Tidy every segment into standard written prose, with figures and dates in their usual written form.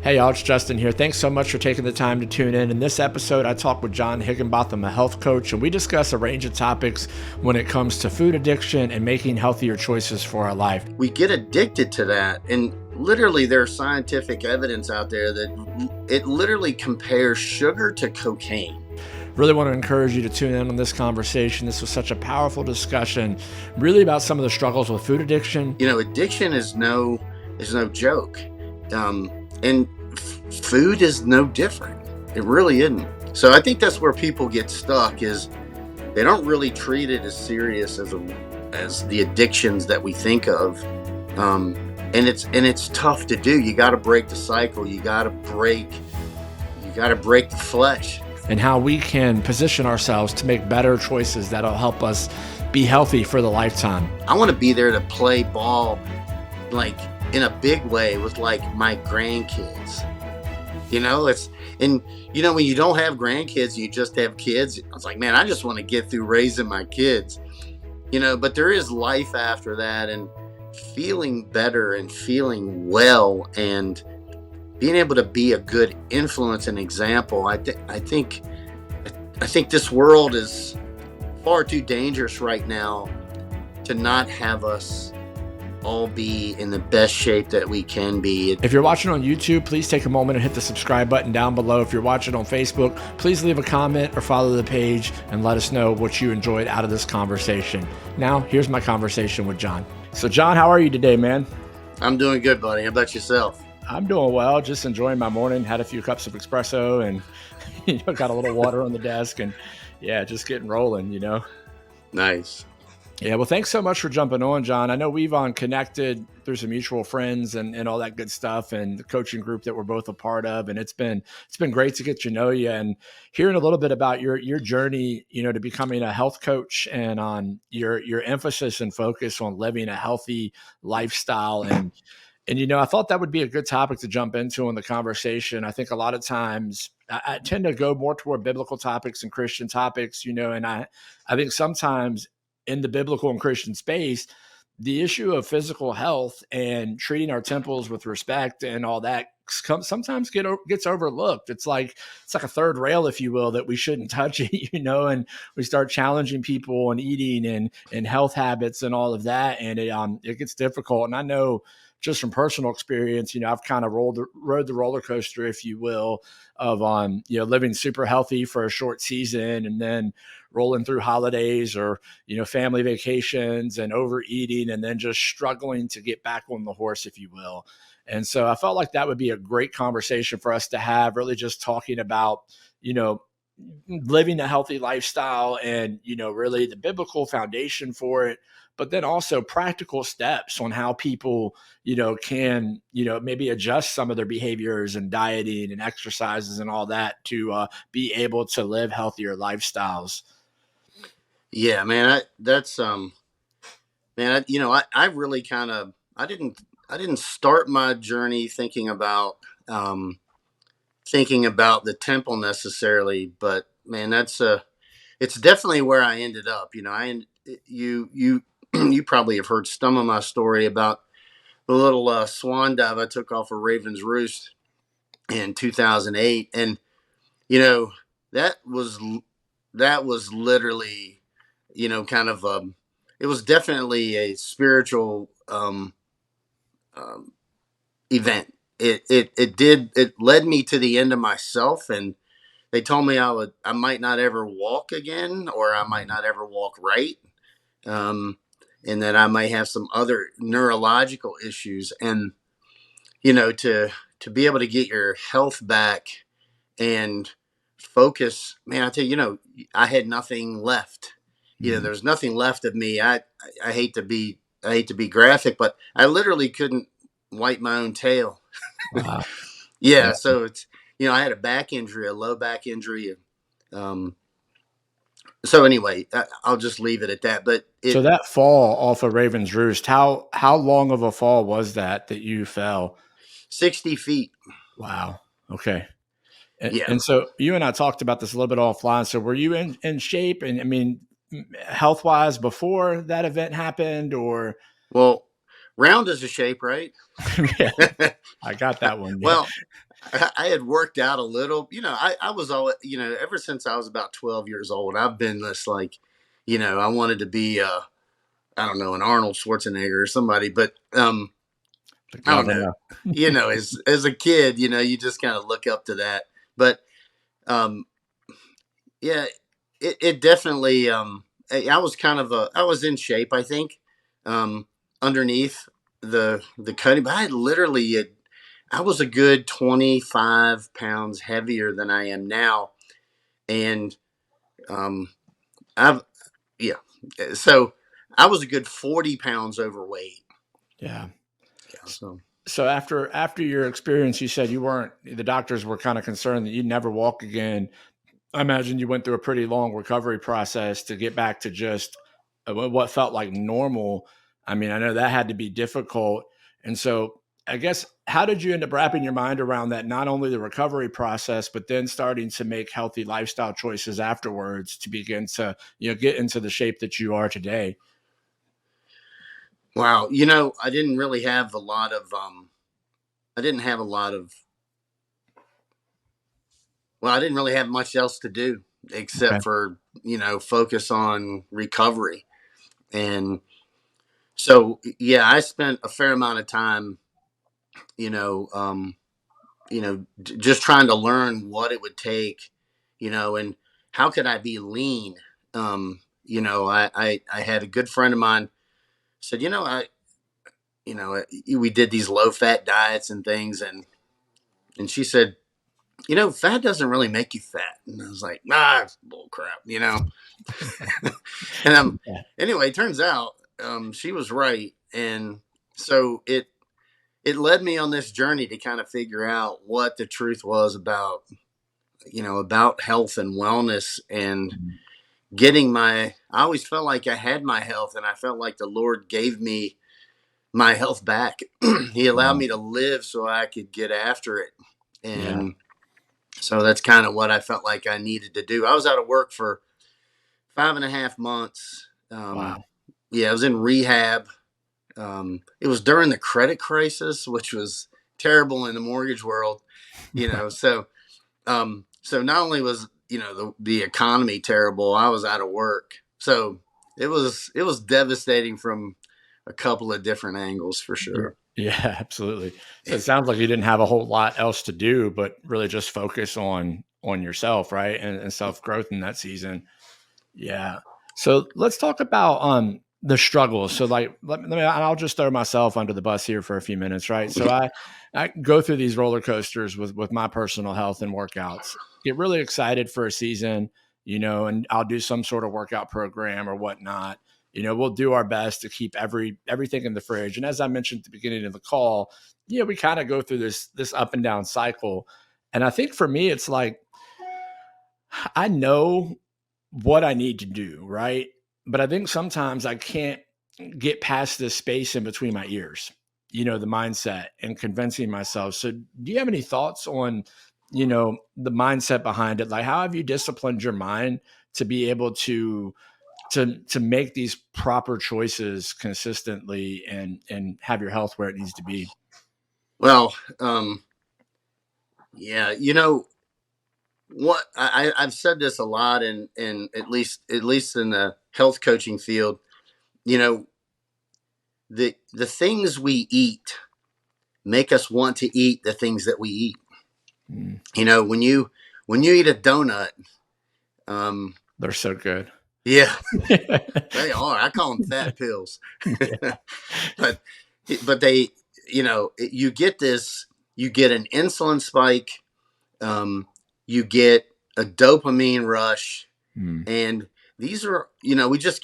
Hey y'all, it's Justin here. Thanks so much for taking the time to tune in. In this episode, I talk with Jon Higginbotham, a health coach, and we discuss a range of topics when it comes to food addiction and making healthier choices for our life. We get addicted to that, and literally there's scientific evidence out there that it literally compares sugar to cocaine. Really want to encourage you to tune in on this conversation. This was such a powerful discussion, really about some of the struggles with food addiction. You know, addiction is no joke, and food is no different. It really isn't. So I think that's where people get stuck, is they don't really treat it as serious as the addictions that we think of, and it's tough to do. You got to break the cycle. You got to break the flesh. And how we can position ourselves to make better choices that'll help us be healthy for the lifetime. I want to be there to play ball, like in a big way, with like my grandkids. You know, when you don't have grandkids, you just have kids. I was like, man, I just want to get through raising my kids. You know, but there is life after that, and feeling better and feeling well and being able to be a good influence and example. I think this world is far too dangerous right now to not have us all be in the best shape that we can be. If you're watching on YouTube, please take a moment and hit the subscribe button down below. If you're watching on Facebook, please leave a comment or follow the page and let us know what you enjoyed out of this conversation. Now, here's my conversation with Jon. So Jon, how are you today, man? I'm doing good, buddy. How about yourself? I'm doing well, just enjoying my morning. Had a few cups of espresso and got a little water on the desk, and just getting rolling, Nice. Yeah, well, thanks so much for jumping on, Jon. I know we've connected through some mutual friends and all that good stuff, and the coaching group that we're both a part of. And it's been great to get to know you and hearing a little bit about your journey, to becoming a health coach, and on your emphasis and focus on living a healthy lifestyle. And I thought that would be a good topic to jump into in the conversation. I think a lot of times I tend to go more toward biblical topics and Christian topics, and I think sometimes in the biblical and Christian space, the issue of physical health and treating our temples with respect and all that sometimes gets overlooked. It's like a third rail, if you will, that we shouldn't touch it, and we start challenging people on eating and health habits and all of that. And it gets difficult. And I know, just from personal experience, I've kind of rode the roller coaster, if you will, of living super healthy for a short season and then rolling through holidays or, family vacations and overeating, and then just struggling to get back on the horse, if you will. And so I felt like that would be a great conversation for us to have, really just talking about, living a healthy lifestyle and, really the biblical foundation for it, but then also practical steps on how people, can, maybe adjust some of their behaviors and dieting and exercises and all that to be able to live healthier lifestyles. Yeah, man, I really kind of, I didn't start my journey thinking about the temple necessarily, but man, it's definitely where I ended up. You probably have heard some of my story about the little swan dive I took off a Raven's Roost in 2008, and that was literally, kind of it was definitely a spiritual event. It led me to the end of myself, and they told me I might not ever walk again, or I might not ever walk right, and that I might have some other neurological issues. And to be able to get your health back and focus, man, I tell you, I had nothing left. There's nothing left of me. I hate to be graphic, but I literally couldn't wipe my own tail. Wow. Yeah. So it's, I had a low back injury. So anyway, I'll just leave it at that. But so that fall off of Raven's Roost, how long of a fall was that you fell? 60 feet. Wow. Okay. Yeah. And so you and I talked about this a little bit offline. So were you in shape, and I mean, health wise before that event happened, or? Well, round is a shape, right? Yeah, I got that one. Yeah. Well, I had worked out a little. I was always, ever since I was about 12 years old, I've been this like, I wanted to be, I don't know, an Arnold Schwarzenegger or somebody, but The I don't know. governor. As a kid, you just kind of look up to that. But um, yeah, it definitely. I was I was in shape, I think, um, underneath the cutting, but I was a good 25 pounds heavier than I am now, and um, I've yeah, so I was a good 40 pounds overweight. Yeah. Yeah, so. So after your experience, you said you weren't. The doctors were kind of concerned that you'd never walk again. I imagine you went through a pretty long recovery process to get back to just what felt like normal. I mean, I know that had to be difficult. And so, I guess, how did you end up wrapping your mind around that? Not only the recovery process, but then starting to make healthy lifestyle choices afterwards to begin to, get into the shape that you are today. Wow, I didn't really have a lot of I didn't have a lot of well, I didn't really have much else to do Okay. except for, focus on recovery. And so yeah, I spent a fair amount of time, you know, um just trying to learn what it would take, and how could I be lean. I had a good friend of mine said, we did these low fat diets and things, and she said, fat doesn't really make you fat. And I was like, nah, it's bull crap. And Yeah. anyway, turns out she was right. And so it led me on this journey to kind of figure out what the truth was about health and wellness, and Mhm. I always felt like I had my health, and I felt like the Lord gave me my health back. He allowed Wow. me to live so I could get after it. Yeah. And so that's kind of what I felt like I needed to do. I was out of work for 5.5 months. Wow. Yeah, I was in rehab. It was during the credit crisis, which was terrible in the mortgage world. So not only was the economy terrible, I was out of work. So it was devastating from a couple of different angles for Yeah. sure. Yeah, absolutely. So it sounds like you didn't have a whole lot else to do, but really just focus on yourself, right? And self growth in that season. Yeah. So let's talk about the struggles. So like let me I'll just throw myself under the bus here for a few minutes, right? So I go through these roller coasters with my personal health and workouts. Get really excited for a season, and I'll do some sort of workout program or whatnot. We'll do our best to keep everything in the fridge. And as I mentioned at the beginning of the call, we kind of go through this up and down cycle. And I think for me, it's like I know what I need to do, right? But I think sometimes I can't get past this space in between my ears, the mindset and convincing myself. So, do you have any thoughts on, the mindset behind it? Like, how have you disciplined your mind to be able to make these proper choices consistently and have your health where it needs to be? Well, yeah, what I've said this a lot, in at least in the health coaching field. You know, the things we eat make us want to eat the things that we eat. Mm, When you eat a donut, um, they're so good. yeah, they are. I call them fat pills. Yeah. but but they, you get this. You get an insulin spike. Um, you get a dopamine rush, Mm, and these are, we just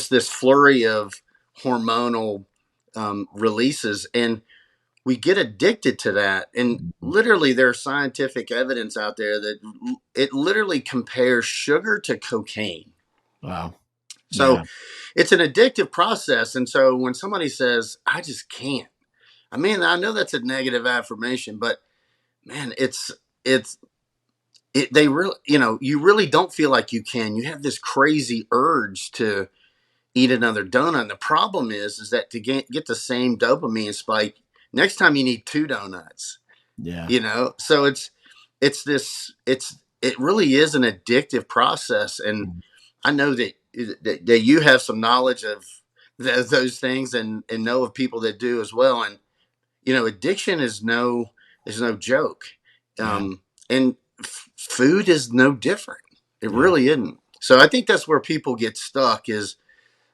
this flurry of hormonal releases, and we get addicted to that. And mhm. literally, there's scientific evidence out there that it literally compares sugar to cocaine. Wow. So Yeah. it's an addictive process. And so when somebody says, I just can't, I mean, I know that's a negative affirmation, but man, it's, they really, you really don't feel like you can. You have this crazy urge to eat another donut. And the problem is that to get the same dopamine spike, next time you need two donuts. Yeah. you know. So it really is an addictive process. And Mm. I know that you have some knowledge of those things, and know of people that do as well. And addiction is no joke. Yeah. And food is no different. It Yeah. really isn't. So I think that's where people get stuck, is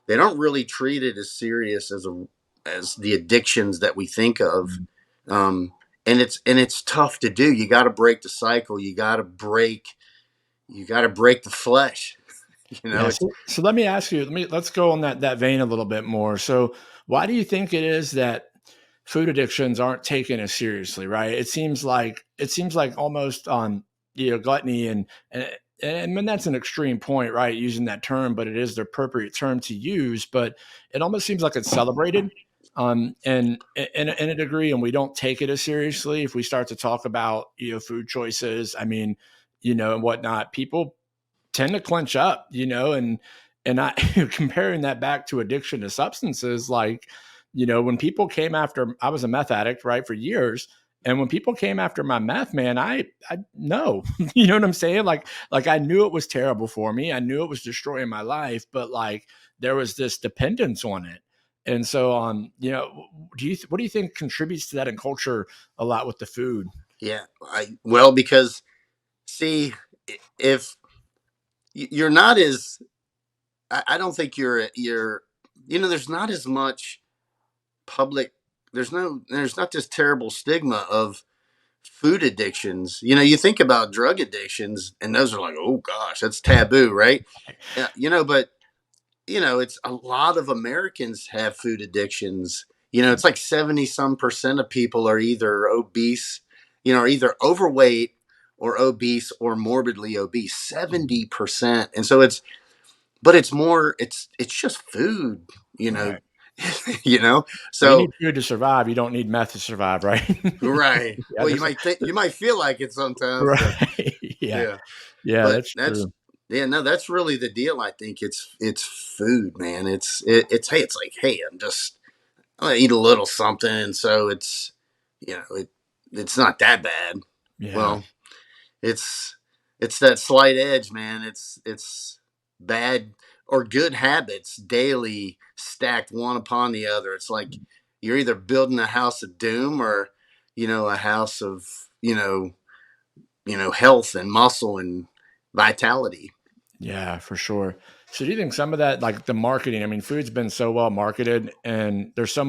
they don't really treat it as serious as the addictions that we think of. Mm. um, and it's tough to do. You got to break the cycle. You got to break the flesh. Yeah. It's So let me ask you, let's go on that vein a little bit more. So why do you think it is that food addictions aren't taken as seriously, right? It seems like almost on gluttony and I mean that's an extreme point, right? Using that term, but it is the appropriate term to use. But it almost seems like it's celebrated, and in a degree, and we don't take it as seriously if we start to talk about food choices. I mean, and whatnot. People tend to clench up, and I comparing that back to addiction to substances, like, when people came after, I was a meth addict, right, for years. And when people came after my meth, man, I no, you know what I'm saying? Like I knew it was terrible for me. I knew it was destroying my life, but like there was this dependence on it. And so what do you think contributes to that in culture a lot with the food? Yeah, well, because, see, if you're not as, I don't think there's not as much public, there's not this terrible stigma of food addictions. You think about drug addictions, and those are like, oh gosh, that's taboo, right? Yeah, but it's a lot of Americans have food addictions. It's like 70 some percent of people are either obese, or either overweight or obese or morbidly obese. 70%. And so it's more, it's just food, you know. Right. you know. Well, you So need food to survive. You don't need meth to survive, right? right. Yeah, Well, you might feel like it sometimes, but right. Yeah. yeah. Yeah, But that's that's true. yeah, no, that's really the deal. I think it's food, man. It's like, hey, I'm gonna eat a little something, and so it's not that bad. Yeah. Well, it's it's that slight edge, man. It's bad or good habits daily stacked one upon the other. It's like you're either building a house of doom, or a house of health and muscle and vitality. Yeah, for sure. So do you think some of that, like the marketing, I mean, food's been so well marketed and there's a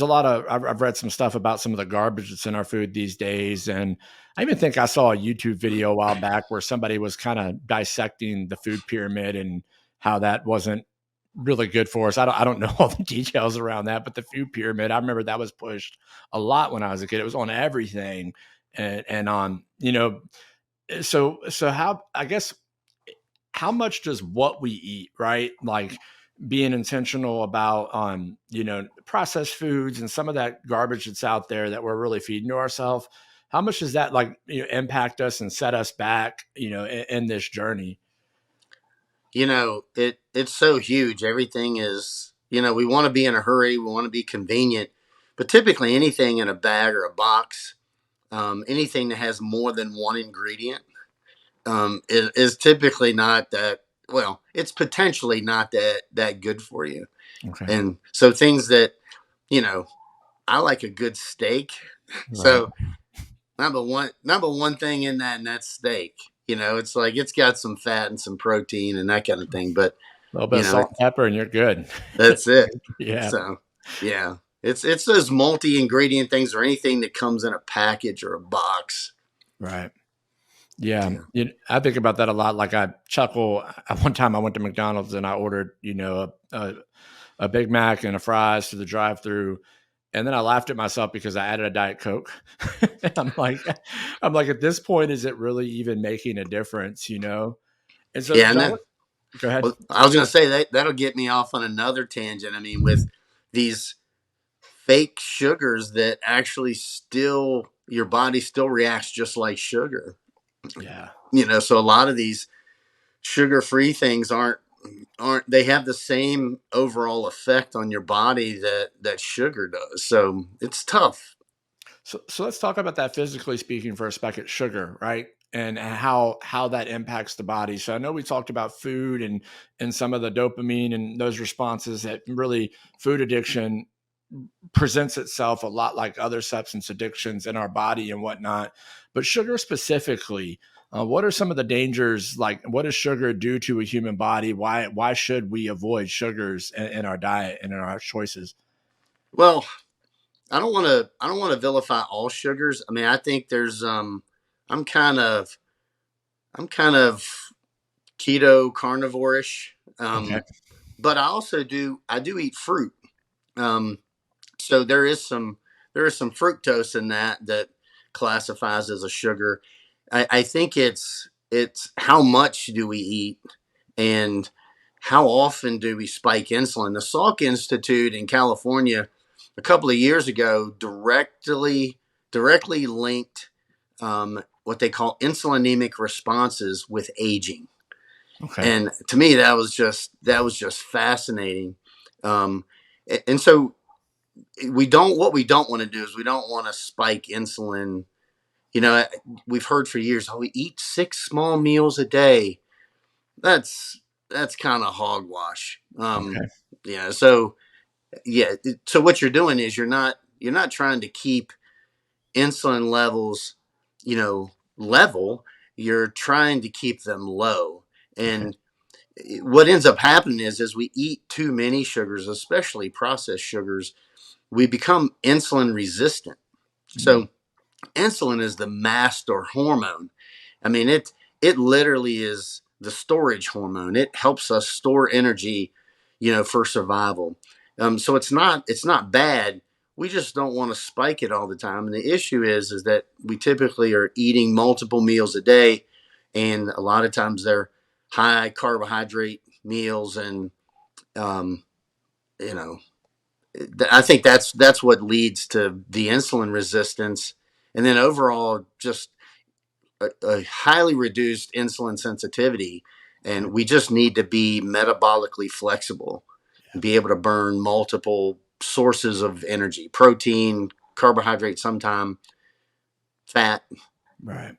lot of, I've read some stuff about some of the garbage that's in our food these days. And I even think I saw a YouTube video a while back where somebody was kind of dissecting the food pyramid and how that wasn't really good for us. I don't know all the details around that, but the food pyramid, I remember that was pushed a lot when I was a kid. It was on everything. And on, so how, I guess, how much does what we eat, right? Like being intentional about processed foods and some of that garbage that's out there that we're really feeding to ourselves. How much does that like impact us and set us back, in this journey? It's so huge. Everything is, we want to be in a hurry, we want to be convenient, but typically anything in a bag or a box, anything that has more than one ingredient, is typically not that well. It's potentially not that good for you. Okay. And so things that, you know, I like a good steak. Right. So number one thing in that, and that's steak. It's like it's got some fat and some protein and that kind of thing. But A little bit you of know, salt and pepper and you're good. that's it. Yeah. So yeah, it's those multi ingredient things, or anything that comes in a package or a box. Right. Yeah. Yeah. I think about that a lot. Like I chuckle. One time I went to McDonald's and I ordered, a Big Mac and a fries to the drive-through. And then I laughed at myself because I added a Diet Coke. And I'm like, at this point, is it really even making a difference, And so, Yeah, and John, then, go ahead. well, I was going to say that'll get me off on another tangent. I mean, with these fake sugars that actually still, your body still reacts just like sugar. Yeah. So a lot of these sugar-free things aren't they have the same overall effect on your body that sugar does. So it's tough. So let's talk about that physically speaking for a second, sugar, right? And how that impacts the body. So I know we talked about food and some of the dopamine and those responses that really food addiction presents itself a lot like other substance addictions in our body and whatnot. But sugar specifically, what are some of the dangers? Like, what does sugar do to a human body? Why should we avoid sugars in our diet and in our choices? Well, I don't want to vilify all sugars. I mean, I think there's I'm kind of I'm kind of keto carnivore-ish. Okay. But I do eat fruit. Um, so there is some fructose in that classifies as a sugar. I think it's how much do we eat and how often do we spike insulin. The Salk Institute in California a couple of years ago directly linked what they call insulinemic responses with aging, Okay. and to me that was just fascinating. Um, and so what we don't want to do is we don't want to spike insulin. You know, we've heard for years, oh, we eat 6 small meals a day. That's kind of hogwash. Okay. Yeah. So yeah. So what you're doing is you're not trying to keep insulin levels, level. You're trying to keep them low. Okay. And what ends up happening is as we eat too many sugars, especially processed sugars, we become insulin resistant. Mm, So insulin is the master hormone. I mean, it literally is the storage hormone. It helps us store energy, for survival. So it's not bad. We just don't want to spike it all the time. And the issue is that we typically are eating multiple meals a day, and a lot of times they're high carbohydrate meals, and um, you know I think that's what leads to the insulin resistance, and then overall just a highly reduced insulin sensitivity. okay. And we just need to be metabolically flexible and Yeah. be able to burn multiple sources of energy: protein, carbohydrate, sometime fat. Right.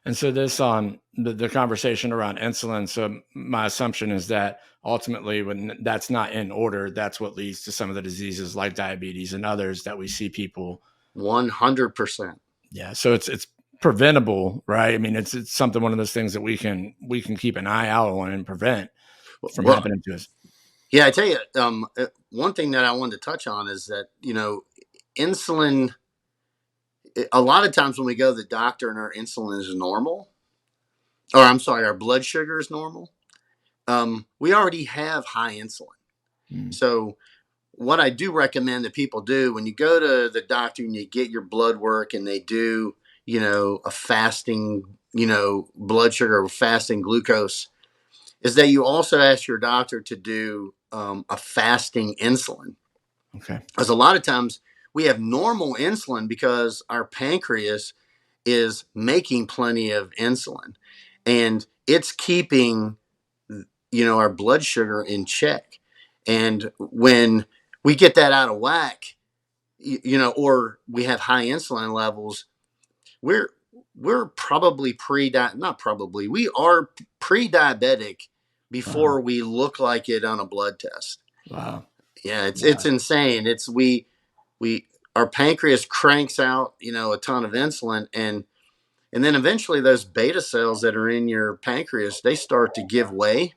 And so this on the conversation around insulin. So my assumption is that ultimately, when that's not in order, that's what leads to some of the diseases like diabetes and others that we see people. 100%. Yeah. So it's preventable, right? I mean, it's something, one of those things that we can keep an eye out on and prevent from Well, happening to us. yeah, I tell you, one thing that I wanted to touch on is that, insulin, a lot of times when we go to the doctor and our insulin is normal, or I'm sorry, our blood sugar is normal, we already have high insulin. Mm, So, what I do recommend that people do when you go to the doctor and you get your blood work and they do, a fasting, blood sugar or fasting glucose, is that you also ask your doctor to do a fasting insulin. okay. Because a lot of times we have normal insulin because our pancreas is making plenty of insulin and it's keeping, our blood sugar in check. And when we get that out of whack, or we have high insulin levels, we're we're probably not probably, we are pre-diabetic Wow. before we look like it on a blood test. Wow. Yeah, it's Wow. insane. It's we our pancreas cranks out, a ton of insulin, and then eventually those beta cells that are in your pancreas, they start to give way,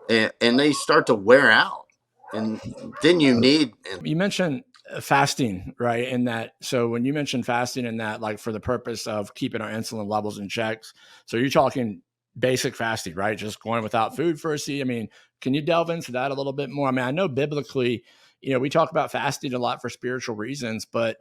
and they start to wear out. And then you need. You mentioned fasting, right? In that, so when you mentioned fasting in that, like for the purpose of keeping our insulin levels in checks, so you're talking basic fasting, right? Just going without food for a sea. I mean, can you delve into that a little bit more? I mean, I know biblically, we talk about fasting a lot for spiritual reasons, but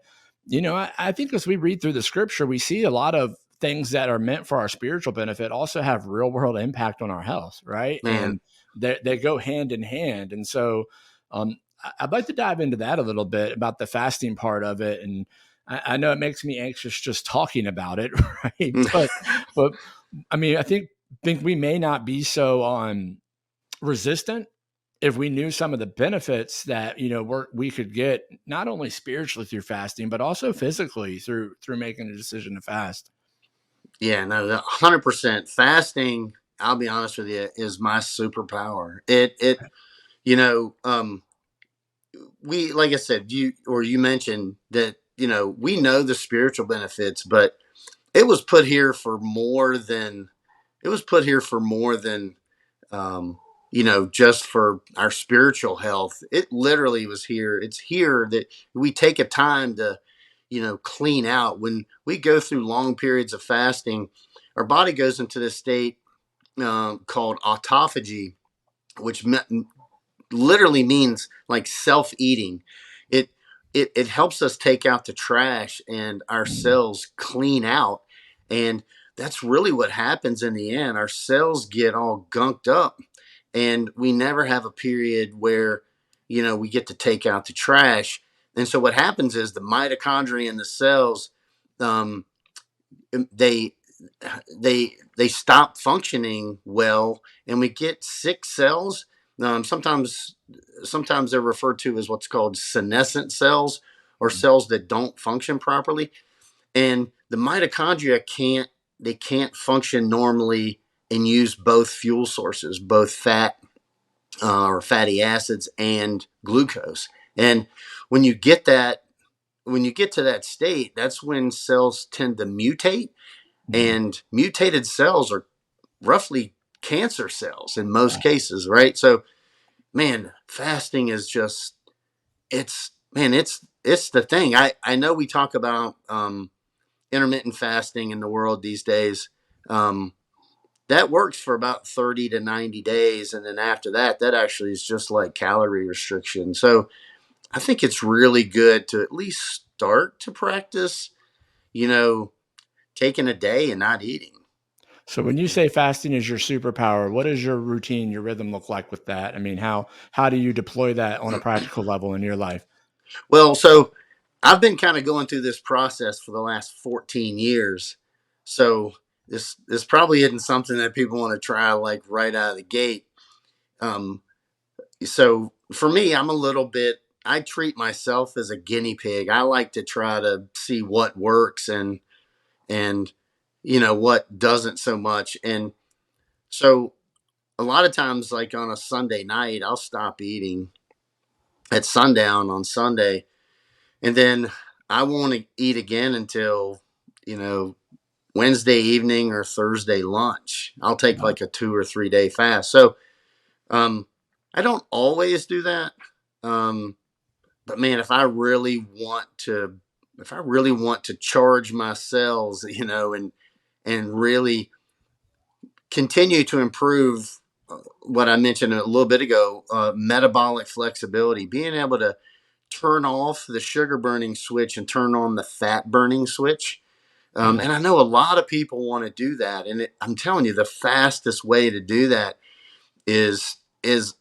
I think as we read through the scripture, we see a lot of things that are meant for our spiritual benefit also have real world impact on our health, right? Man. And they go hand in hand. And so I'd like to dive into that a little bit about the fasting part of it. And I know it makes me anxious just talking about it, right? But I mean, I think we may not be so resistant if we knew some of the benefits that we could get not only spiritually through fasting, but also physically through making a decision to fast. Yeah, no, 100% fasting. I'll be honest with you, is my superpower. You know, we, like I said, you mentioned that, we know the spiritual benefits, but it was put here for more than it was put here for more than just for our spiritual health. It literally was here. It's here that we take a time to, clean out. When we go through long periods of fasting, our body goes into this state called autophagy, which literally means like self-eating. It it helps us take out the trash and our cells clean out, and that's really what happens in the end. Our cells get all gunked up, and we never have a period where we get to take out the trash. And so what happens is the mitochondria in the cells, um, they they stop functioning well, and we get sick cells. Sometimes they're referred to as what's called senescent cells, or cells that don't function properly. And the mitochondria can't function normally and use both fuel sources, both fat or fatty acids and glucose. And when you get that, when you get to that state, that's when cells tend to mutate, and mutated cells are roughly cancer cells in most cases, right? So, man, fasting is just it's the thing. I know we talk about intermittent fasting in the world these days. Um, that works for about 30 to 90 days, and then after that, that actually is just like calorie restriction. So I think it's really good to at least start to practice, you know, taking a day and not eating. So when you say fasting is your superpower, what does your routine, your rhythm look like with that? I mean, how do you deploy that on a practical level in your life? Well, so I've been kind of going through this process for the last 14 years. So this probably isn't something that people want to try like right out of the gate. Um, so for me, I treat myself as a guinea pig. I like to try to see what works and what doesn't so much. And so a lot of times, like on a Sunday night, I'll stop eating at sundown on Sunday, and then I won't eat again until you know Wednesday evening or Thursday lunch. I'll take Wow. like a 2 or 3 day fast. So um, I don't always do that, um, but man, if I really want to charge my cells, and really continue to improve what I mentioned a little bit ago, metabolic flexibility, being able to turn off the sugar burning switch and turn on the fat burning switch. Yeah. And I know a lot of people want to do that, and I'm telling you, the fastest way to do that is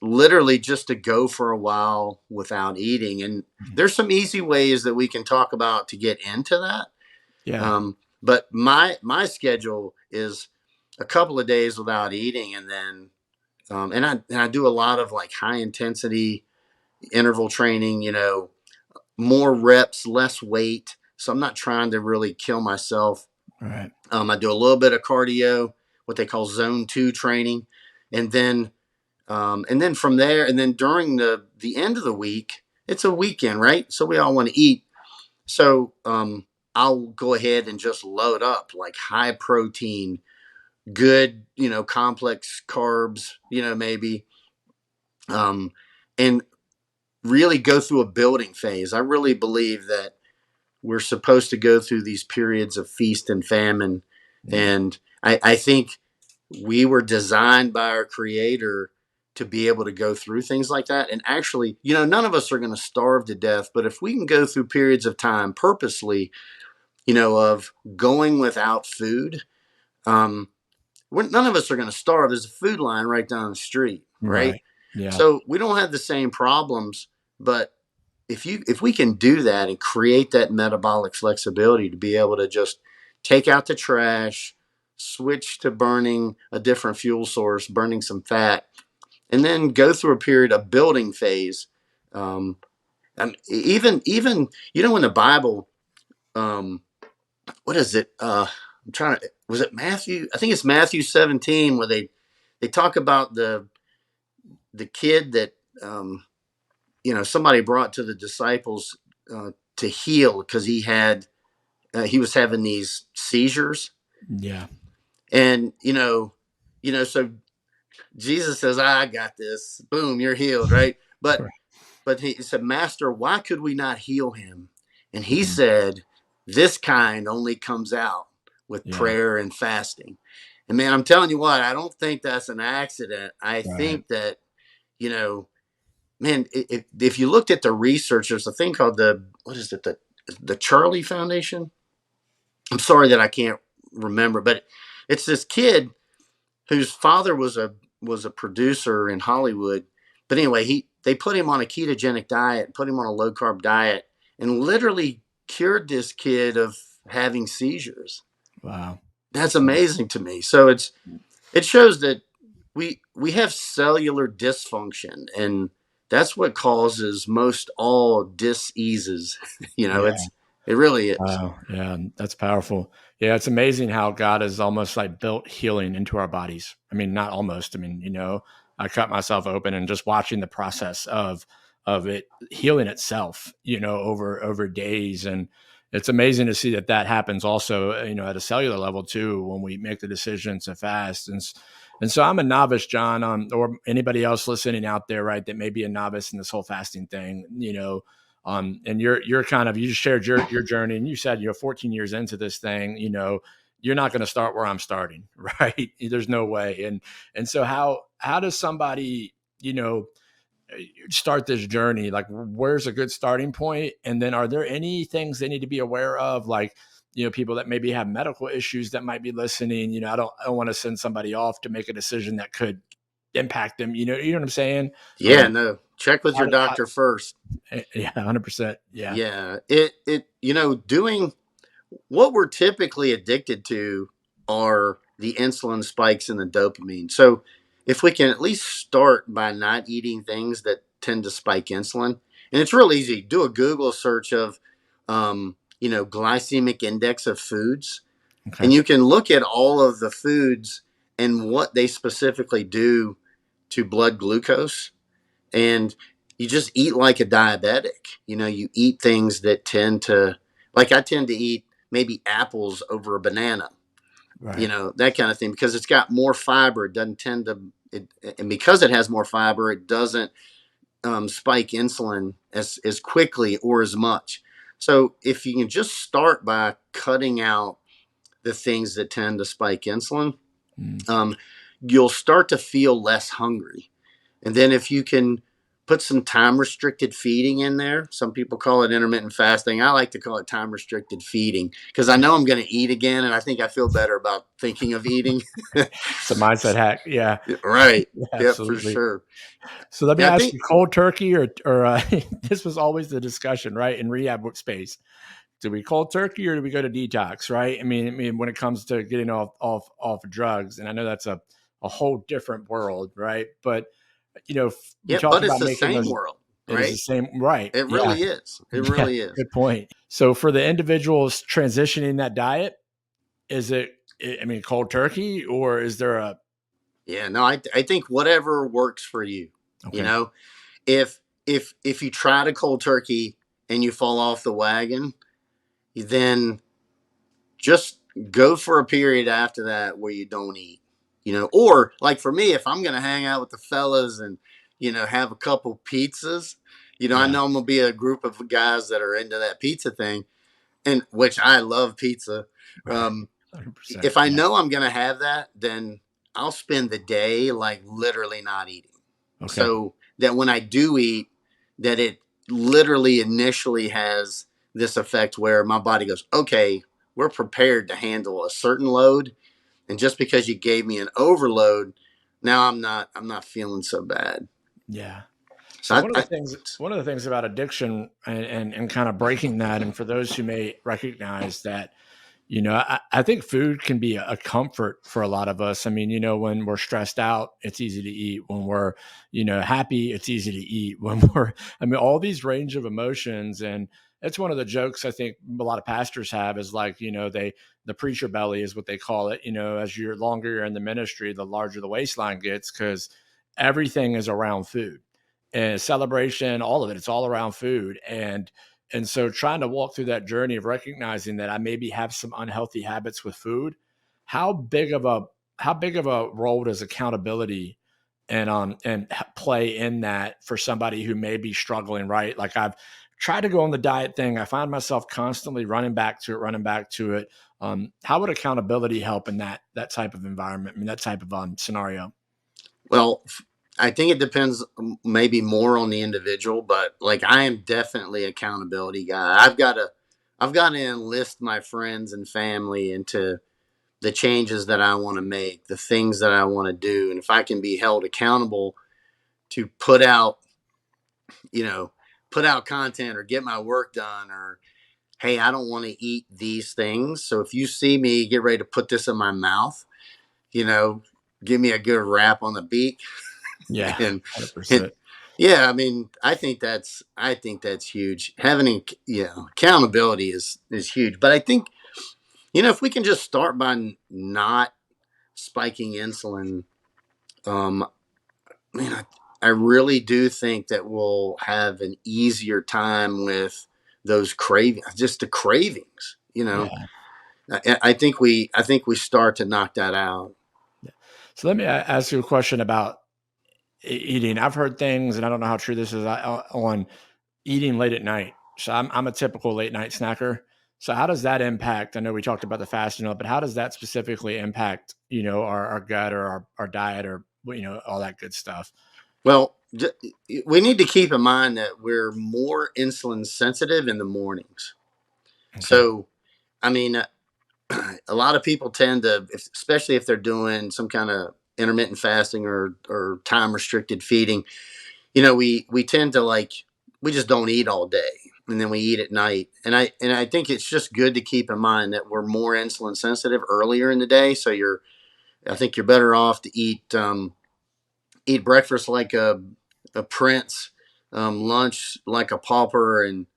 literally just to go for a while without eating. And Mhm. there's some easy ways that we can talk about to get into that. Yeah. But my schedule is a couple of days without eating, and then and I do a lot of like high intensity interval training. More reps, less weight. So I'm not trying to really kill myself. Right. I do a little bit of cardio, what they call zone 2 training, and then from there, and then during the end of the week, it's a weekend, right? So we all want to eat. So I'll go ahead and just load up like high protein, good, complex carbs, maybe, um, and really go through a building phase. I really believe that we're supposed to go through these periods of feast and famine. Yeah. And I think we were designed by our creator to be able to go through things like that. And actually, none of us are going to starve to death, but if we can go through periods of time purposely, of going without food, um, none of us are going to starve. There's a food line right down the street, right? Right. Yeah. So we don't have the same problems, but if we can do that and create that metabolic flexibility to be able to just take out the trash, switch to burning a different fuel source, burning some fat, and then go through a period of building phase. And even in the Bible, what is it? I'm trying to. Was it Matthew? I think it's Matthew 17 where they talk about the kid that somebody brought to the disciples to heal because he was having these seizures. Yeah. And so Jesus says, "I got this. Boom, you're healed," right? But Right. but he said, "Master, why could we not heal him?" And he Mhm. said, "This kind only comes out with Yeah. prayer and fasting." And man, I'm telling you what, I don't think that's an accident. I Right. think that, you know, man, if you looked at the research, there's a thing called the Charlie Foundation. I'm sorry that I can't remember, but it's this kid whose father was a producer in Hollywood. But anyway, they put him on a ketogenic diet, put him on a low carb diet, and literally cured this kid of having seizures. Wow. That's amazing to me. So it shows that we have cellular dysfunction, and that's what causes most all diseases. Yeah. It really is. Wow. Yeah, that's powerful. Yeah, it's amazing how God has almost like built healing into our bodies. I mean, not almost. I mean, I cut myself open and just watching the process of it healing itself, over days, and it's amazing to see that that happens also, at a cellular level too when we make the decision to fast. And so I'm a novice, John, or anybody else listening out there, right, that may be a novice in this whole fasting thing, and you're kind of, you just shared your journey, and you said, 14 years into this thing, you're not going to start where I'm starting, right? There's no way. And so how does somebody, start this journey? Like, where's a good starting point? And then are there any things they need to be aware of, like, people that maybe have medical issues that might be listening? I don't want to send somebody off to make a decision that could impact them. You know what I'm saying? Yeah, no. Check with How, your how, doctor first. yeah, 100%. Yeah. Yeah. Doing what we're typically addicted to are the insulin spikes and the dopamine. So if we can at least start by not eating things that tend to spike insulin, and it's real easy. Do a Google search of, glycemic index of foods, Okay. and you can look at all of the foods and what they specifically do to blood glucose. And you just eat like a diabetic. You eat things that like I tend to eat maybe apples over a banana, Right. that kind of thing, because it's got more fiber. It doesn't tend to, and because it has more fiber, it doesn't spike insulin as quickly or as much. So if you can just start by cutting out the things that tend to spike insulin, Mm. um, you'll start to feel less hungry. And then if you can put some time restricted feeding in there, some people call it intermittent fasting. I like to call it time restricted feeding because I know I'm going to eat again, and I think I feel better about thinking of eating. It's a mindset hack. Yeah. Right. Yeah, Yep, for absolutely. sure. So let me Yeah, I ask think, you, cold turkey or this was always the discussion, right? In rehab space. Do we cold turkey or do we go to detox? Right. I mean, when it comes to getting off drugs, and I know that's a whole different world, right? But you yeah, talked but it's about the making same those. world, It is the right? same, right? It Yeah. really is. It Yeah. really is. Good point. So for the individuals transitioning that diet, is it, I mean, cold turkey, or is there a, Yeah, no, I think whatever works for you. You okay. know, if you try to cold turkey and you fall off the wagon, then just go for a period after that where you don't eat. Or like for me, if I'm gonna hang out with the fellas and have a couple pizzas, I Yeah. know I'm gonna be a group of guys that are into that pizza thing, and which I love pizza. Right. Um, 100%. if I Yeah. know I'm gonna have that, then I'll spend the day like literally not eating, Okay. so that when I do eat, that it literally initially has this effect where my body goes, okay, we're prepared to handle a certain load, and just because you gave me an overload, now I'm not feeling so bad. Yeah. So So I, one of the I things one of the things about addiction, and kind of breaking that, and for those who may recognize that, I think food can be a comfort for a lot of us. I mean, when we're stressed out, it's easy to eat. When we're, happy, it's easy to eat. I mean, all these range of emotions. And it's one of the jokes I think a lot of pastors have is like, the preacher belly is what they call it. As you're longer you're in the ministry, the larger the waistline gets because everything is around food and celebration, all of it. It's all around food. And so trying to walk through that journey of recognizing that I maybe have some unhealthy habits with food, how big of a role does accountability and play in that for somebody who may be struggling, right? Like I've tried to go on the diet thing. I find myself constantly running back to it. How would accountability help in that type of environment? I mean, that type of scenario. Well, I think it depends maybe more on the individual, but like I am definitely accountability guy. I've got to enlist my friends and family into the changes that I want to make, the things that I want to do. And if I can be held accountable to you know, put out content or get my work done, or hey, I don't want to eat these things. So if you see me get ready to put this in my mouth, you know, give me a good rap on the beak. Yeah, and, and 100%. yeah, I mean, I think that's huge. Having accountability is huge. But I think if we can just start by not spiking insulin, um, man, I really do think that we'll have an easier time with those cravings, just the cravings. Yeah. I think we start to knock that out. Yeah. So let me ask you a question about eating. I've heard things, and I don't know how true this is on eating late at night. So I'm a typical late night snacker. So how does that impact? I know we talked about the fasting, but how does that specifically impact our gut or our diet or all that good stuff? Well, we need to keep in mind that we're more insulin sensitive in the mornings. Okay. So, I mean, a lot of people tend to, especially if they're doing some kind of intermittent fasting or time restricted feeding, we tend to we just don't eat all day and then we eat at night. And I think it's just good to keep in mind that we're more insulin sensitive earlier in the day. So I think you're better off to eat breakfast like a prince, lunch like a pauper, and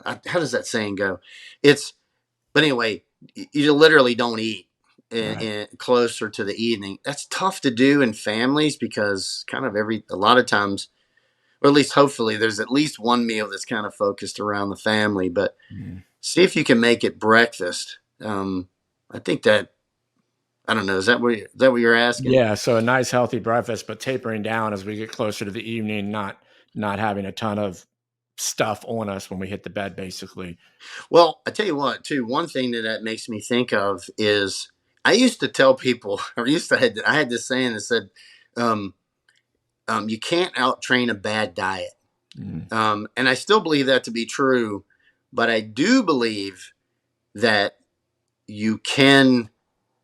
how does that saying go? It's But anyway, you literally don't eat Right. closer to the evening. That's tough to do in families because a lot of times, or at least hopefully, there's at least one meal that's kind of focused around the family. But Mhm. see if you can make it breakfast. I think that I don't know. Is that what you're asking? Yeah. So a nice healthy breakfast, but tapering down as we get closer to the evening, not having a ton of stuff on us when we hit the bed, basically. Well, I tell you what, too. One thing that makes me think of is I used to tell people, or I had this saying that said, um, "You can't out train a bad diet." Mm. And I still believe that to be true, but I do believe that you can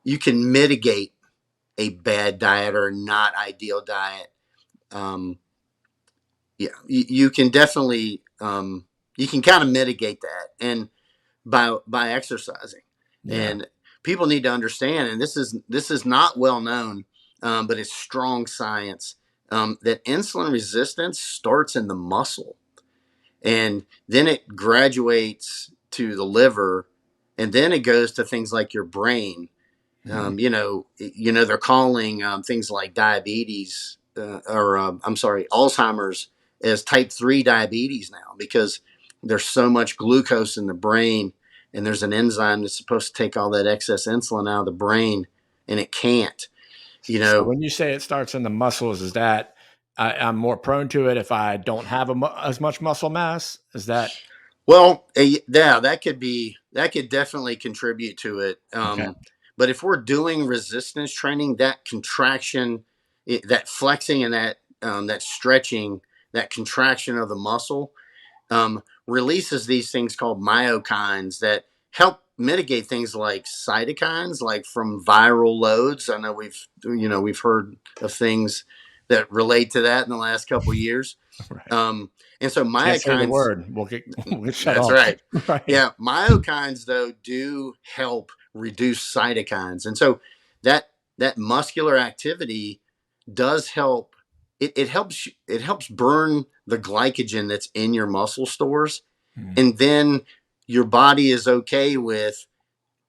you can mitigate a bad diet or a not ideal diet. Um, yeah, you can definitely you can kind of mitigate that, and by exercising. Yeah. And people need to understand, and this is not well known, but it's strong science, that insulin resistance starts in the muscle and then it graduates to the liver, and then it goes to things like your brain. Mhm. They're calling things like diabetes, or I'm sorry, Alzheimer's, as type 3 diabetes now because there's so much glucose in the brain, and there's an enzyme that's supposed to take all that excess insulin out of the brain, and it can't. You So know, when you say it starts in the muscles, is that I'm more prone to it if I don't have as much muscle mass? Is that Well, yeah, that could definitely contribute to it. okay? But if we're doing resistance training, that contraction, that flexing, and that stretching, that contraction of the muscle, releases these things called myokines that help mitigate things like cytokines, like from viral loads. I know we've heard of things that relate to that in the last couple of years. Right. Um, and so Can't say the myokines word. We'll get we'll get shut That's off. right. Right. Yeah, myokines though do help reduce cytokines. And so that muscular activity does help. It helps burn the glycogen that's in your muscle stores, Mm. and then your body is okay with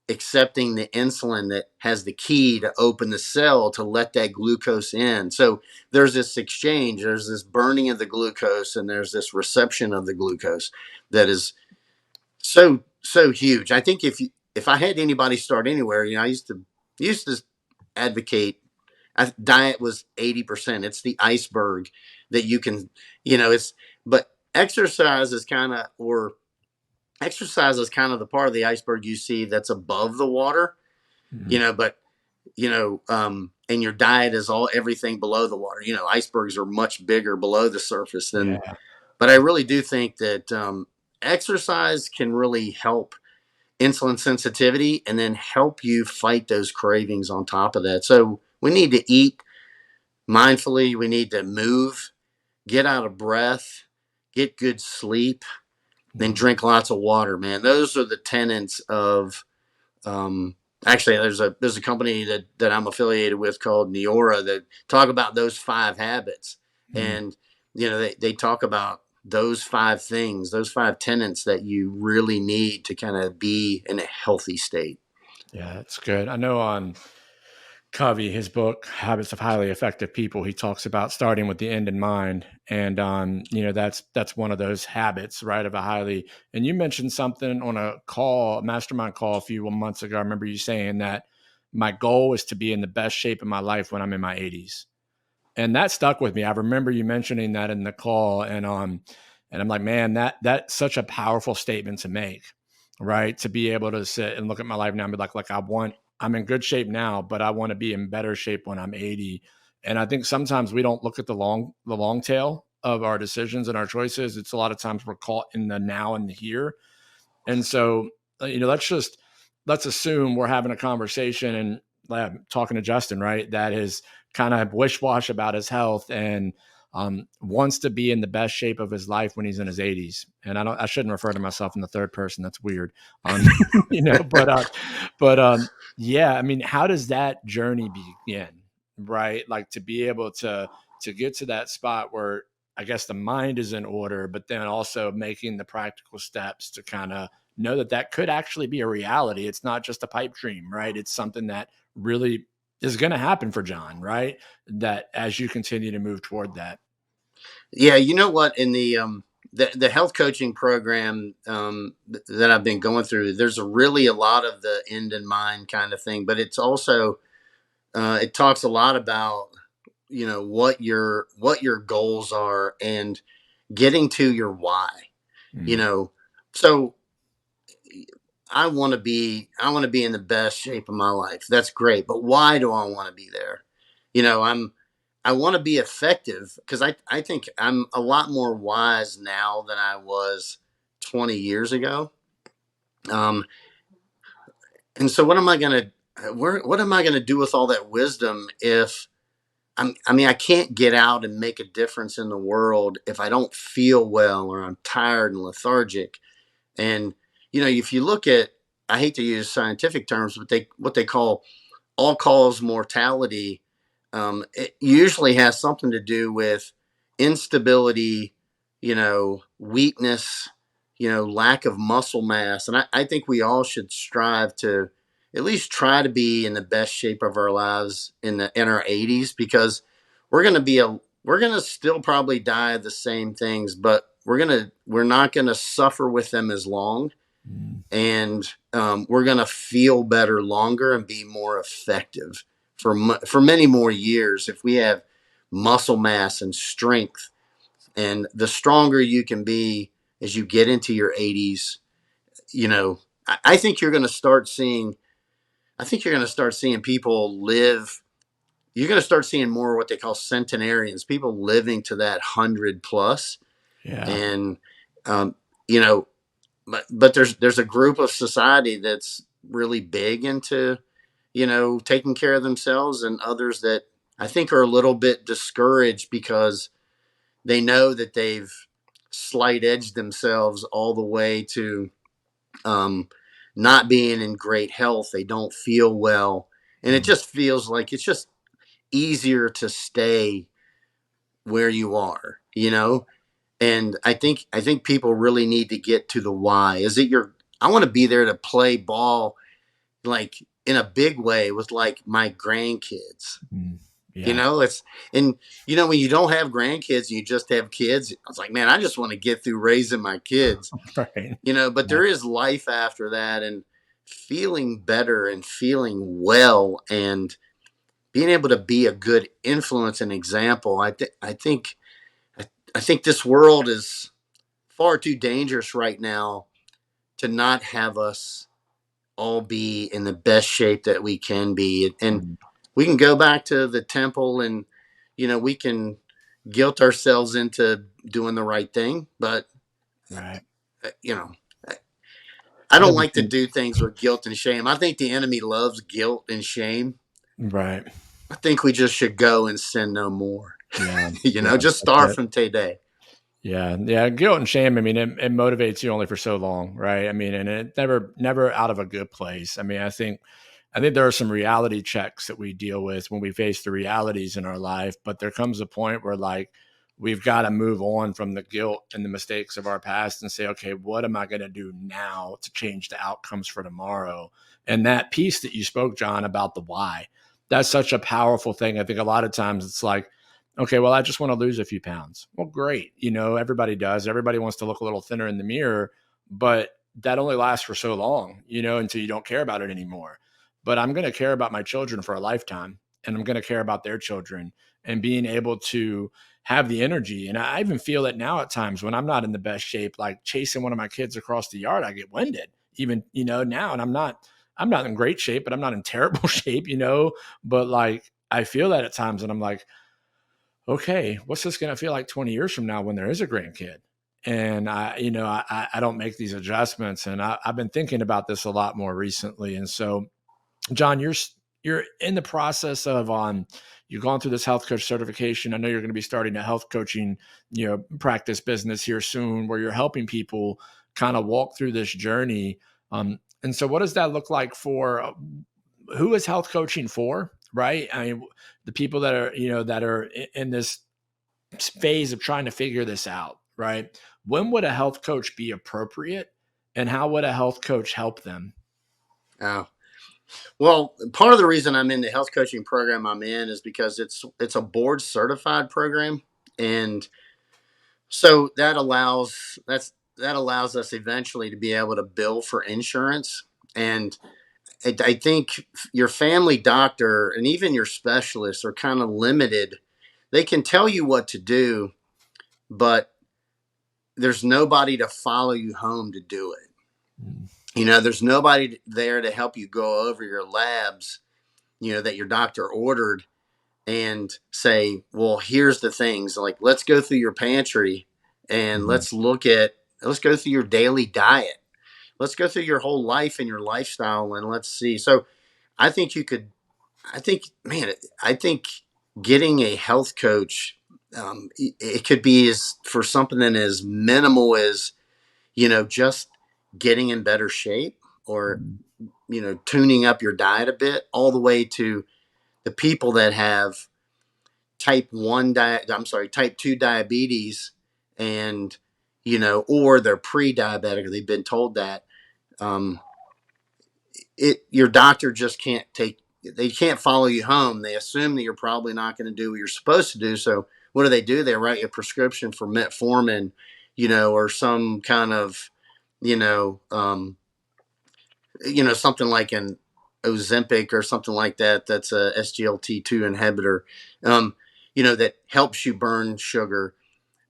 accepting the insulin that has the key to open the cell to let that glucose in. So there's this exchange, there's this burning of the glucose, and there's this reception of the glucose that is so huge. I think if I had anybody start anywhere, I used to advocate. Diet was 80%. It's the iceberg that you can, it's but exercise is kind of the part of the iceberg you see that's above the water, Mm. but and your diet is everything below the water. Icebergs are much bigger below the surface than. Yeah. But I really do think that exercise can really help insulin sensitivity and then help you fight those cravings on top of that. So we need to eat mindfully. We need to move, get out of breath, get good sleep, then Mm. drink lots of water, man. Those are the tenets of. Um, Actually, there's a company that I'm affiliated with called Neora that talk about those 5 habits, Mm. and they talk about those 5 things, those 5 tenets that you really need to kind of be in a healthy state. Yeah, that's good. I know on Covey, his book "Habits of Highly Effective People," he talks about starting with the end in mind, and that's one of those habits, right? Of a highly. And you mentioned something on a mastermind call a few months ago. I remember you saying that my goal is to be in the best shape of my life when I'm in my 80s, and that stuck with me. I remember you mentioning that in the call, and I'm like, man, that's such a powerful statement to make, right? To be able to sit and look at my life now and be like I'm in good shape now, but I want to be in better shape when I'm 80. And I think sometimes we don't look at the long tail of our decisions and our choices. It's a lot of times we're caught in the now and the here. And so, let's assume we're having a conversation and talking to Justin, right? That is kind of wish wash about his health and wants to be in the best shape of his life when he's in his 80s. And I shouldn't refer to myself in the third person. That's weird. Um, but yeah, I mean, how does that journey begin, right? Like to be able to get to that spot where I guess the mind is in order, but then also making the practical steps to kind of know that that could actually be a reality. It's not just a pipe dream, right? It's something that really is going to happen for John, right? That as you continue to move toward that. Yeah, you know what? In the health coaching program that I've been going through, there's really a lot of the end in mind kind of thing, but it's also it talks a lot about what your goals are and getting to your why. You Mm. know, so I want to be in the best shape of my life. That's great, but why do I want to be there? I want to be effective because I think I'm a lot more wise now than I was 20 years ago. Um, and so what am I gonna do with all that wisdom if I can't get out and make a difference in the world if I don't feel well or I'm tired and lethargic. And if you look at, I hate to use scientific terms, but what they call all cause mortality, it usually has something to do with instability, weakness, lack of muscle mass. And I think we all should strive to at least try to be in the best shape of our lives in our 80s, because we're gonna still probably die of the same things, but we're not gonna suffer with them as long, Mm. and we're going to feel better longer and be more effective for many more years if we have muscle mass and strength. And the stronger you can be as you get into your 80s, I think you're going to start seeing. I think you're going to start seeing people live. You're going to start seeing more what they call centenarians, people living to that 100 plus, Yeah. and um, you know but there's a group of society that's really big into taking care of themselves, and others that I think are a little bit discouraged because they know that they've slight edged themselves all the way to um, not being in great health. They don't feel well. And it Mm, just feels like it's just easier to stay where you are, you know? And I think people really need to get to the why. Is it your I want to be there to play ball like in a big way with like my grandkids. mm, You yeah. know, it's and when you don't have grandkids, you just have kids. I was like, man, I just want to get through raising my kids. Right. But Right. there is life after that, and feeling better and feeling well and being able to be a good influence and example. I think this world is far too dangerous right now to not have us all be in the best shape that we can be. And Mm, we can go back to the temple and, we can guilt ourselves into doing the right thing. But, right. uh, you know, I I don't think we like to can, do things with guilt and shame. I think the enemy loves guilt and shame. right. I think we just should go and sin no more. Yeah. Yeah. Just That's start it. from today. Yeah, yeah, guilt and shame. I mean, it motivates you only for so long, right? I mean, and it never out of a good place. I mean, I think there are some reality checks that we deal with when we face the realities in our life, but there comes a point where like we've got to move on from the guilt and the mistakes of our past and say, okay, what am I going to do now to change the outcomes for tomorrow? And that piece that you spoke, John, about the why, that's such a powerful thing. I think a lot of times it's like, okay, well, I just want to lose a few pounds. Well, great. Everybody does. Everybody wants to look a little thinner in the mirror, but that only lasts for so long, until you don't care about it anymore. But I'm going to care about my children for a lifetime, and I'm going to care about their children, and being able to have the energy. And I even feel it now at times when I'm not in the best shape, like chasing one of my kids across the yard, I get winded even, now. And I'm not in great shape, but I'm not in terrible shape. But like, I feel that at times and I'm like, okay, what's this going to feel like 20 years from now when there is a grandkid? And I don't make these adjustments. And I've been thinking about this a lot more recently. And so, John, you're in the process of you've gone through this health coach certification. I know you're going to be starting a health coaching, practice business here soon, where you're helping people kind of walk through this journey. And so, what does that look like for who is health coaching for? Right? I mean, the people that are in this phase of trying to figure this out. Right? When would a health coach be appropriate, and how would a health coach help them? Oh, well, part of the reason I'm in the health coaching program I'm in is because it's a board certified program, and so that allows us eventually to be able to bill for insurance. And I think your family doctor and even your specialists are kind of limited. They can tell you what to do, but there's nobody to follow you home to do it. Mm, There's nobody there to help you go over your labs, that your doctor ordered and say, well, here's the things. Like, let's go through your pantry and mhm, let's go through your daily diet. Let's go through your whole life and your lifestyle and let's see. So I think you could, I think, man, I think getting a health coach, it could be as for something as minimal as, just getting in better shape or, mhm, tuning up your diet a bit, all the way to the people that have type 2 diabetes, and or they're pre-diabetic or they've been told that, um, your doctor just they can't follow you home. They assume that you're probably not going to do what you're supposed to do. So what do? They write you a prescription for metformin, or some kind of, you know, um, something like an Ozempic or something like that. That's a SGLT2 inhibitor, that helps you burn sugar.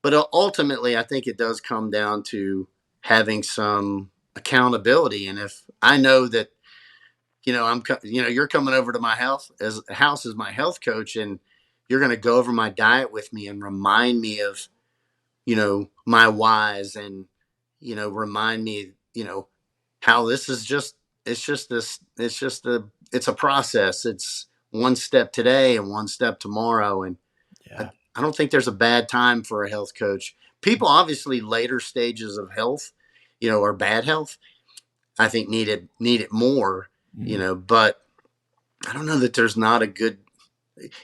But ultimately, I think it does come down to having some accountability. And if I know that, you're coming over to my house as my health coach, and you're going to go over my diet with me and remind me of, my whys, and, remind me, how this is just, it's a process. It's one step today and one step tomorrow. And I, yeah. I don't think there's a bad time for a health coach. People, obviously, later stages of health, or bad health, I think need it more, Mhm. but I don't know that there's not a good,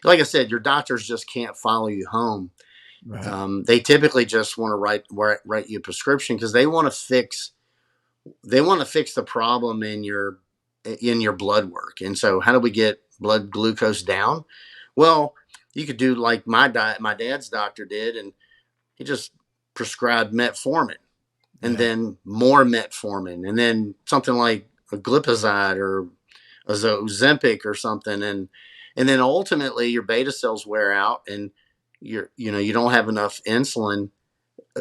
like I said, your doctors just can't follow you home. Right. They typically just want to write you a prescription because they want to fix the problem in your blood work. And so, how do we get blood glucose down? Well, you could do like my dad's doctor did, and he just prescribed metformin, and Yeah. then more metformin, and then something like a glipizide or a Ozempic or something, and then ultimately your beta cells wear out, and you don't have enough insulin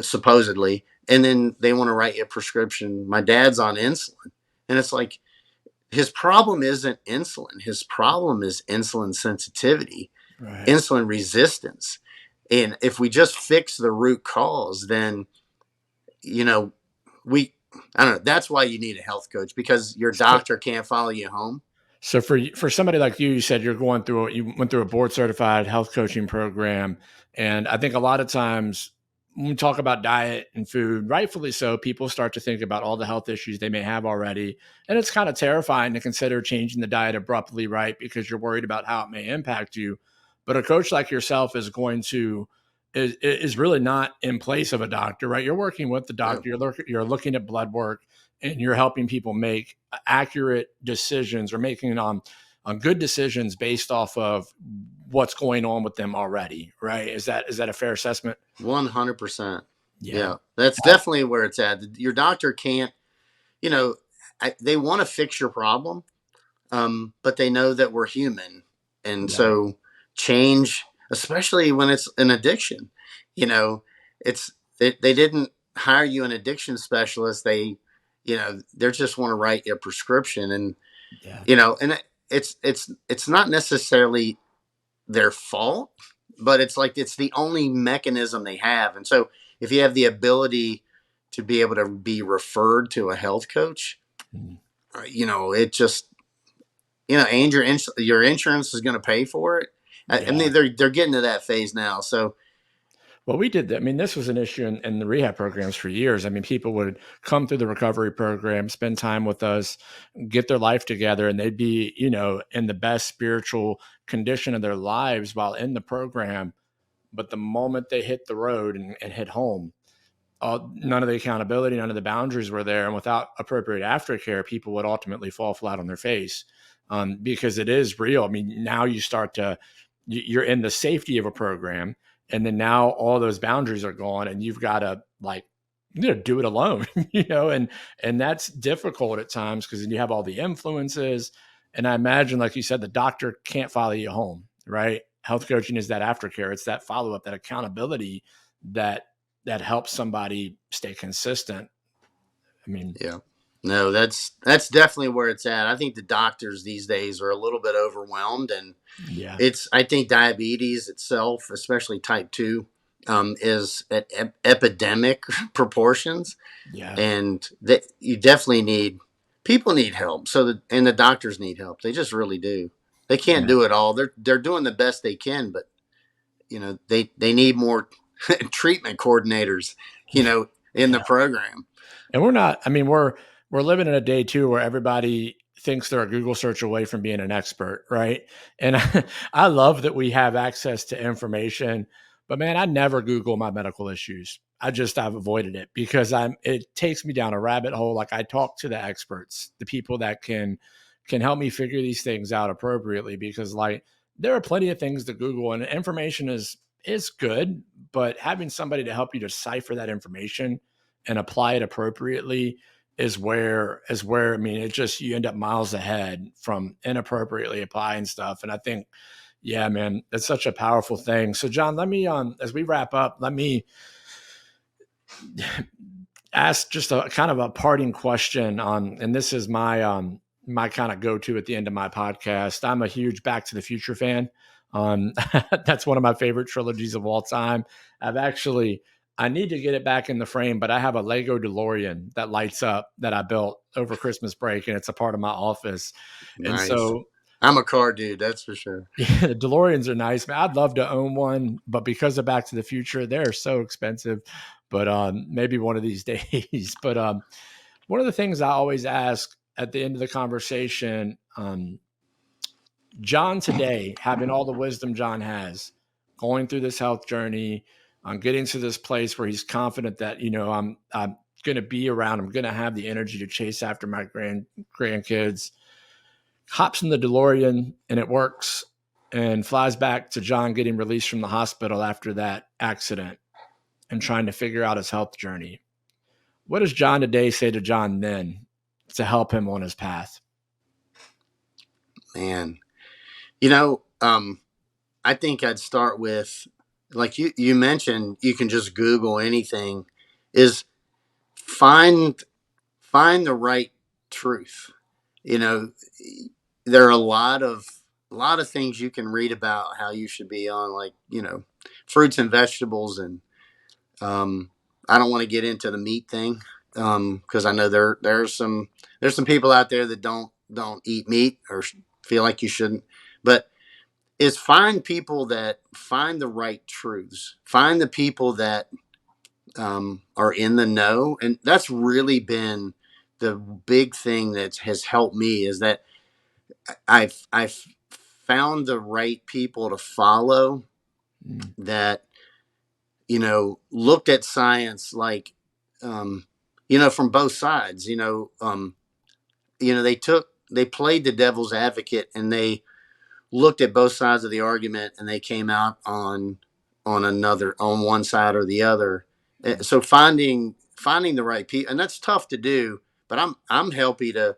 supposedly, and then they want to write you a prescription. My dad's on insulin, and it's like his problem isn't insulin. His problem is insulin sensitivity, Right. insulin resistance. And if we just fix the root cause, then you know we I don't know. That's why you need a health coach, because your So, doctor can't follow you home. so for somebody like you said you went through a board certified health coaching program, and I think a lot of times when we talk about diet and food, rightfully so, people start to think about all the health issues they may have already, and it's kind of terrifying to consider changing the diet abruptly, right? Because you're worried about how it may impact you. But a coach like yourself is going to is really not in place of a doctor, right? You're working with the No, doctor. You're looking at blood work, and you're helping people make accurate decisions or making on good decisions based off of what's going on with them already, right? Is that a fair assessment? 100%. Yeah. Yeah, that's definitely where it's at. Your doctor can't, you know, they want to fix your problem, but they know that we're human, and Yeah. so change, especially when it's an addiction, you know, it's they didn't hire you an addiction specialist. They just want to write you a prescription, and Yeah. and it's not necessarily their fault, but it's like it's the only mechanism they have. And so if you have the ability to be able to be referred to a health coach, Mhm. it just and your insurance is going to pay for it. I Yeah. mean, they're getting to that phase now. So Well, we did that. I mean, this was an issue in the rehab programs for years. I mean, people would come through the recovery program, spend time with us, get their life together, and they'd be, in the best spiritual condition of their lives while in the program. But the moment they hit the road and hit home, none of the accountability, none of the boundaries were there. And without appropriate aftercare, people would ultimately fall flat on their face, because it is real. I mean, now you're in the safety of a program, and then now all those boundaries are gone, and you've got to like, do it alone, and that's difficult at times because then you have all the influences. And I imagine, like you said, the doctor can't follow you home, right? Health coaching is that aftercare. It's that follow up, that accountability that that helps somebody stay consistent. I mean, yeah, no, that's definitely where it's at. I think the doctors these days are a little bit overwhelmed, and yeah, I think diabetes itself, especially type 2, is at epidemic proportions, yeah, and that you definitely people need help. And the doctors need help. They just really do. They can't yeah, do it all. They're doing the best they can, but they need more treatment coordinators, in the yeah. program. And we're not. I mean, we're living in a day too where everybody thinks they're a Google search away from being an expert, right? And I love that we have access to information, but man, I never Google my medical issues. I've avoided it because it takes me down a rabbit hole. Like, I talk to the experts, the people that can help me figure these things out appropriately, because like there are plenty of things to Google, and information is good, but having somebody to help you decipher that information and apply it appropriately is where I mean, it just, you end up miles ahead from inappropriately applying stuff. And I think, yeah, man, that's such a powerful thing. So John, let me as we wrap up, let me ask just a kind of a parting question on, and this is my kind of go-to at the end of my podcast. I'm a huge Back to the Future fan. Um, that's one of my favorite trilogies of all time. I need to get it back in the frame, but I have a Lego DeLorean that lights up that I built over Christmas break, and it's a part of my office. And Nice. so, I'm a car dude, that's for sure. yeah, the DeLoreans are nice, man. I'd love to own one, but because of Back to the Future, they're so expensive. But maybe one of these days. But One of the things I always ask at the end of the conversation, Jon today, having all the wisdom Jon has, going through this health journey, getting to this place where he's confident that, I'm going to be around, I'm going to have the energy to chase after my grandkids, hops in the DeLorean and it works, and flies back to Jon getting released from the hospital after that accident and trying to figure out his health journey. What does Jon today say to Jon then to help him on his path? Man, I think I'd start with, like you mentioned, you can just Google anything, is find the right truth. You know, there are a lot of things you can read about how you should be on, like, fruits and vegetables, and I don't want to get into the meat thing, because I know there's some people out there that don't eat meat or feel like you shouldn't, but is find people that find the right truths, find the people that are in the know. And that's really been the big thing that has helped me, is that I've found the right people to follow that, looked at science, like, from both sides. They played the devil's advocate, and they looked at both sides of the argument, and they came out on one side or the other. So finding the right people, and that's tough to do, but I'm happy to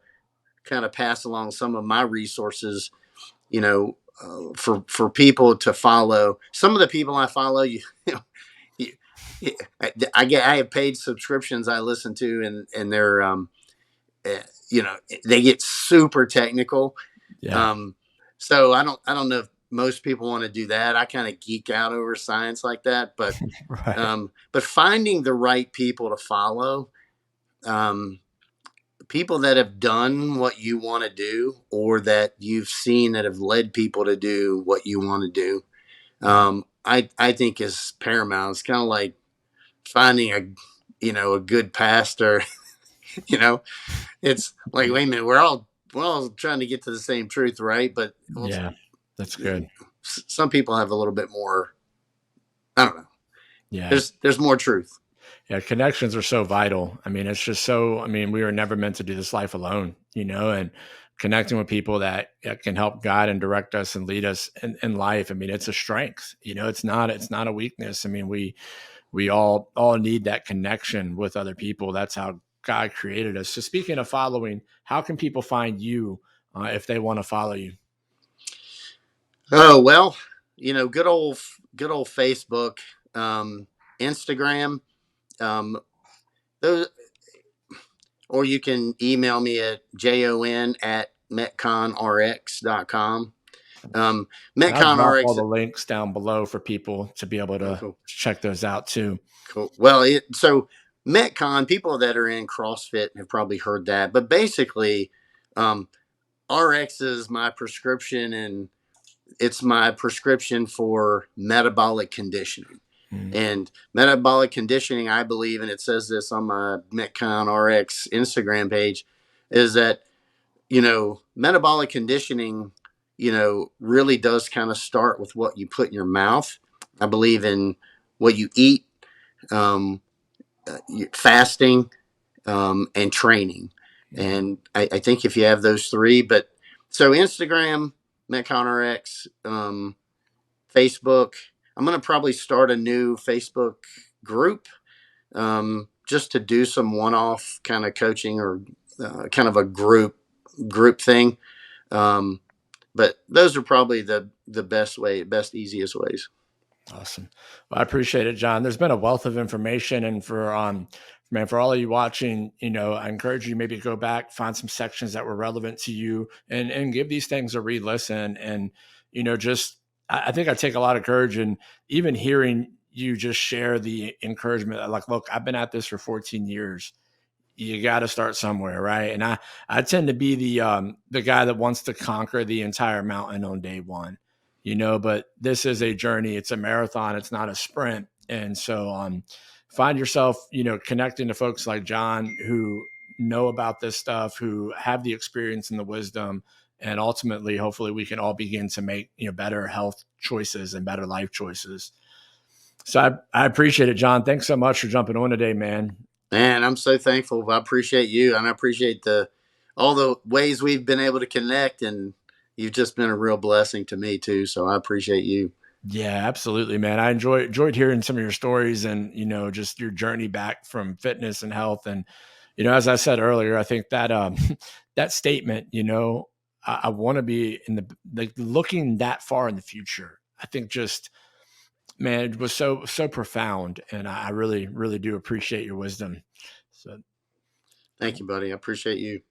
kind of pass along some of my resources, for people to follow. Some of the people I follow, you I have paid subscriptions I listen to, and they're they get super technical. Yeah. So I don't know if most people want to do that. I kind of geek out over science like that, but Right. but finding the right people to follow, um, people that have done what you want to do, or that you've seen that have led people to do what you want to do, I think is paramount. It's kind of like finding a good pastor. you know, it's like, wait a minute, we're all trying to get to the same truth, right? But Yeah, that's good. some people have a little bit more. I don't know. Yeah. There's more truth. Yeah, connections are so vital. I mean, it's just so, I mean, we were never meant to do this life alone, and connecting with people that can help guide and direct us and lead us in life. I mean, it's a strength, it's not a weakness. I mean, we all need that connection with other people. That's how God created us. So speaking of following, how can people find you if they want to follow you? Oh well, good old Facebook, Instagram, um, those, or you can email me at jon@metconrx.com. And I'll drop all MetconRx. the links down below for people to be able Oh, to cool. check those out too. Cool. Well, so Metcon, people that are in CrossFit have probably heard that, but basically, um, RX is my prescription, and it's my prescription for metabolic conditioning. Mm. And metabolic conditioning, I believe, and it says this on my Metcon RX Instagram page, is that, metabolic conditioning, really does kind of start with what you put in your mouth. I believe in what you eat, um, fasting, and training. Yeah. And I think if you have those three, but so Instagram, MetconRx, Facebook, I'm going to probably start a new Facebook group, just to do some one-off kind of coaching, or kind of a group thing. Um, but those are probably the best easiest ways. Awesome. Well, I appreciate it, Jon. There's been a wealth of information, and for all of you watching, I encourage you maybe go back, find some sections that were relevant to you, and give these things a re-listen. And just I think I take a lot of courage in even hearing you just share the encouragement. Like, look, I've been at this for 14 years. You got to start somewhere, right? And I tend to be the guy that wants to conquer the entire mountain on day one, but this is a journey. It's a marathon. It's not a sprint. And so find yourself, connecting to folks like Jon, who know about this stuff, who have the experience and the wisdom, and ultimately, hopefully, we can all begin to make, better health choices and better life choices. So I appreciate it, Jon. Thanks so much for jumping on today, man. Man, I'm so thankful. I appreciate you, and I appreciate all the ways we've been able to connect, and you've just been a real blessing to me too. So I appreciate you. Yeah, absolutely, man. I enjoyed hearing some of your stories and, just your journey back from fitness and health. And, as I said earlier, I think that that statement, I want to be in like looking that far in the future. I think just, man, it was so profound, and I really really do appreciate your wisdom. So Thank you, buddy. I appreciate you.